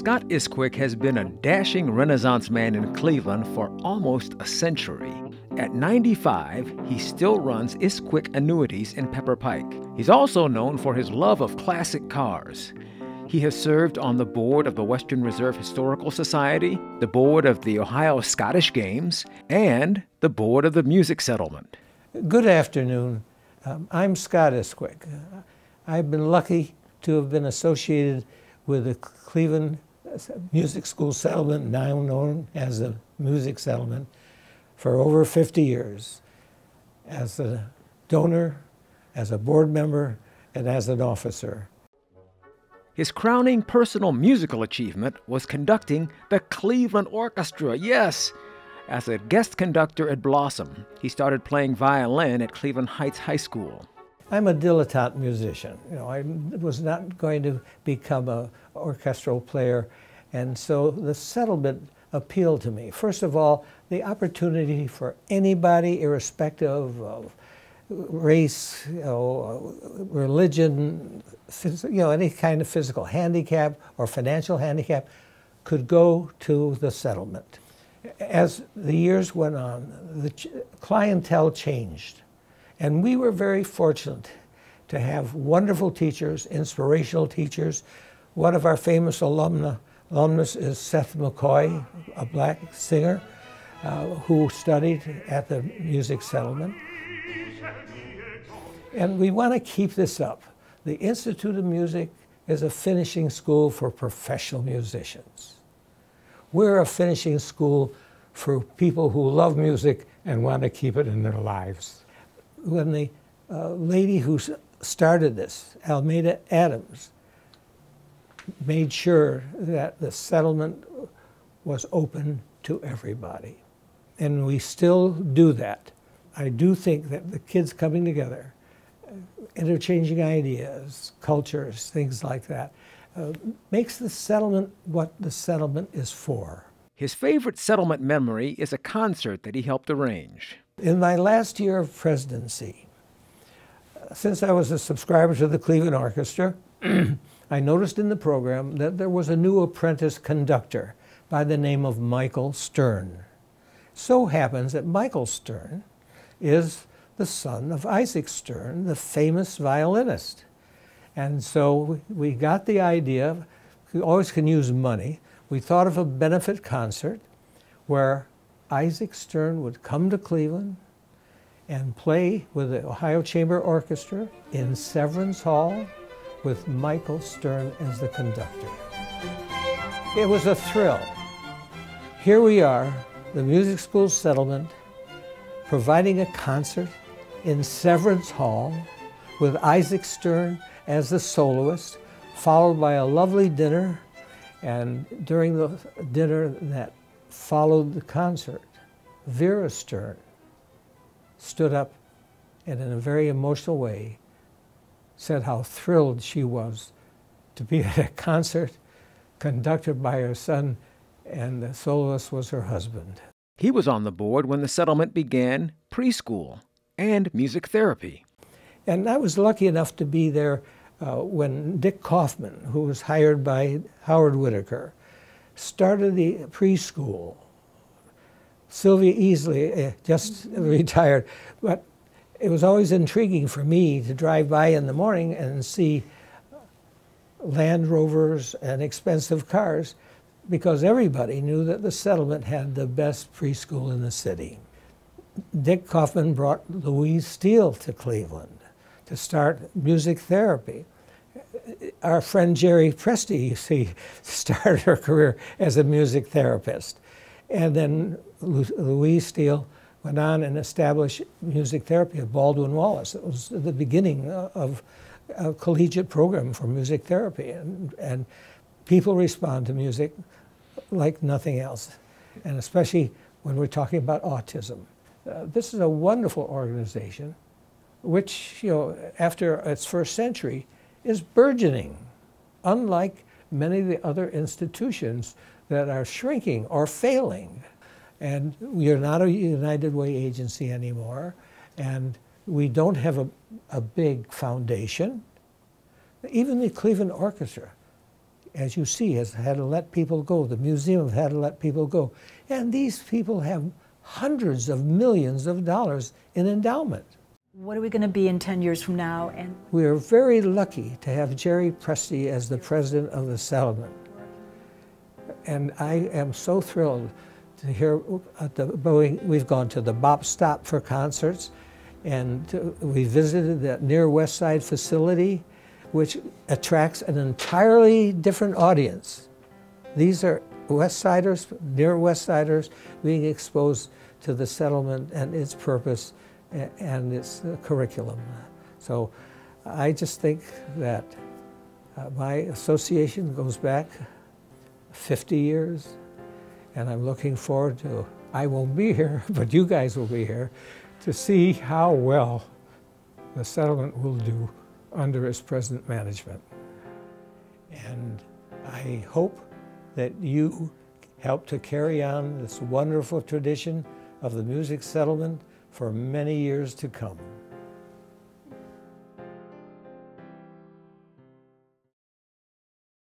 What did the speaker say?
Scott Isquick has been a dashing Renaissance man in Cleveland for almost a century. At 95, he still runs Isquick Annuities in Pepper Pike. He's also known for his love of classic cars. He has served on the board of the Western Reserve Historical Society, the board of the Ohio Scottish Games, and the board of the Music Settlement. Good afternoon. I'm Scott Isquick. I've been lucky to have been associated with the Cleveland Music School Settlement, now known as the Music Settlement, for over 50 years, as a donor, as a board member, and as an officer. His crowning personal musical achievement was conducting the Cleveland Orchestra, yes! As a guest conductor at Blossom, he started playing violin at Cleveland Heights High School. I'm a dilettante musician. I was not going to become an orchestral player, and so the settlement appealed to me. First of all, the opportunity for anybody, irrespective of race, religion, any kind of physical handicap or financial handicap, could go to the settlement. As the years went on, the clientele changed. And we were very fortunate to have wonderful teachers, inspirational teachers. One of our famous alumnus is Seth McCoy, a black singer who studied at the Music Settlement. And we want to keep this up. The Institute of Music is a finishing school for professional musicians. We're a finishing school for people who love music and want to keep it in their lives. When the lady who started this, Almeida Adams, made sure that the settlement was open to everybody. And we still do that. I do think that the kids coming together, interchanging ideas, cultures, things like that, makes the settlement what the settlement is for. His favorite settlement memory is a concert that he helped arrange. In my last year of presidency, since I was a subscriber to the Cleveland Orchestra, I noticed in the program that there was a new apprentice conductor by the name of Michael Stern. So happens that Michael Stern is the son of Isaac Stern, the famous violinist. And so we got the idea, we always can use money. We thought of a benefit concert where Isaac Stern would come to Cleveland and play with the Ohio Chamber Orchestra in Severance Hall with Michael Stern as the conductor. It was a thrill. Here we are, the Music School Settlement, providing a concert in Severance Hall with Isaac Stern as the soloist, followed by a lovely dinner. And during the dinner that followed the concert, Vera Stern stood up and in a very emotional way said how thrilled she was to be at a concert conducted by her son, and the soloist was her husband. He was on the board when the settlement began preschool and music therapy. And I was lucky enough to be there when Dick Kaufman, who was hired by Howard Whitaker, started the preschool. Sylvia Easley just retired, but it was always intriguing for me to drive by in the morning and see Land Rovers and expensive cars, because everybody knew that the settlement had the best preschool in the city. Dick Kaufman brought Louise Steele to Cleveland to start music therapy. Our friend Jerry Presti, you see, started her career as a music therapist. And then Louise Steele went on and established music therapy at Baldwin Wallace. It was the beginning of a collegiate program for music therapy. And people respond to music like nothing else, and especially when we're talking about autism. This is a wonderful organization, which, after its first century, is burgeoning, unlike many of the other institutions that are shrinking or failing. And we are not a United Way agency anymore, and we don't have a big foundation. Even the Cleveland Orchestra as you see, has had to let people go. The museum has had to let people go. And these people have hundreds of millions of dollars in endowment. What are we going to be in 10 years from now? And we are very lucky to have Jerry Presti as the president of the settlement. And I am so thrilled to hear at the Boeing, we've gone to the Bop Stop for concerts, and we visited that near West Side facility, which attracts an entirely different audience. These are West Siders, near West Siders, being exposed to the settlement and its purpose and its curriculum. So I just think that my association goes back 50 years, and I'm looking forward to, I won't be here, but you guys will be here, to see how well the settlement will do under its present management. And I hope that you help to carry on this wonderful tradition of the music settlement for many years to come.